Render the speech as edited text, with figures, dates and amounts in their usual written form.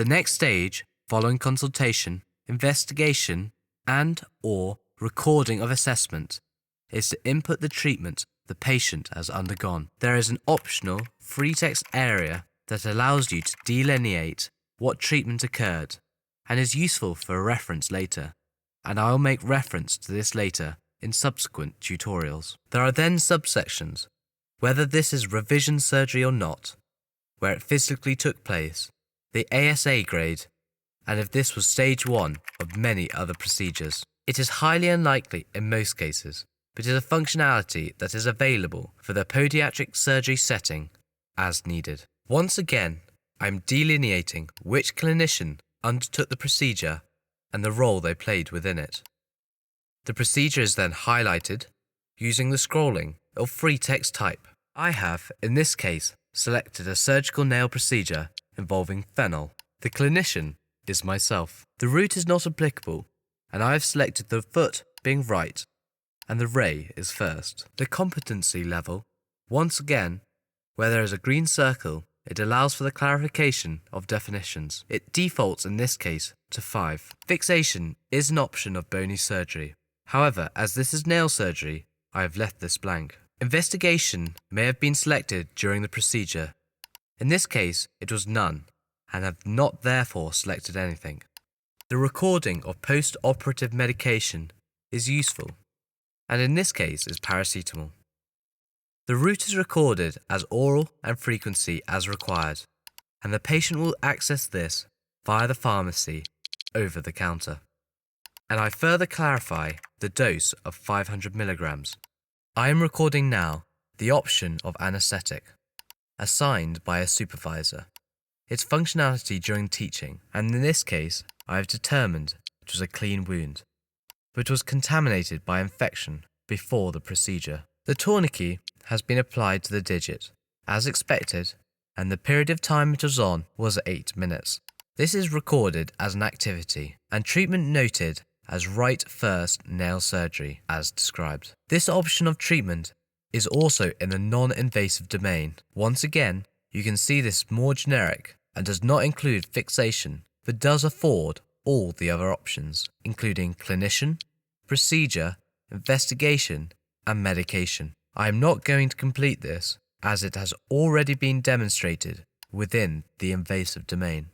The next stage, following consultation, investigation, and/or recording of assessment, is to input the treatment the patient has undergone. There is an optional free text area that allows you to delineate what treatment occurred and is useful for reference later, and I will make reference to this later in subsequent tutorials. There are then subsections, whether this is revision surgery or not, where it physically took place, the ASA grade, and if this was stage 1 of many other procedures. It is highly unlikely in most cases, but is a functionality that is available for the podiatric surgery setting as needed. Once again, I am delineating which clinician undertook the procedure and the role they played within it. The procedure is then highlighted using the scrolling of free text type. I have, in this case, selected a surgical nail procedure involving phenol. The clinician is myself. The route is not applicable, and I have selected the foot being right and the ray is first. The competency level, once again, where there is a green circle, it allows for the clarification of definitions. It defaults in this case to 5. Fixation is an option of bony surgery. However, as this is nail surgery, I have left this blank. Investigation may have been selected during the procedure. In this case, it was none, and have not therefore selected anything. The recording of post-operative medication is useful, and in this case is paracetamol. The route is recorded as oral and frequency as required, and the patient will access this via the pharmacy over the counter. And I further clarify the dose of 500 milligrams. I am recording now the option of anesthetic, assigned by a supervisor, its functionality during teaching, and in this case I have determined it was a clean wound, but was contaminated by infection before the procedure. The tourniquet has been applied to the digit, as expected, and the period of time it was on was 8 minutes. This is recorded as an activity, and treatment noted as right first nail surgery, as described. This option of treatment is also in the non-invasive domain. Once again, you can see this more generic and does not include fixation, but does afford all the other options, including clinician, procedure, investigation, and medication. I am not going to complete this, as it has already been demonstrated within the invasive domain.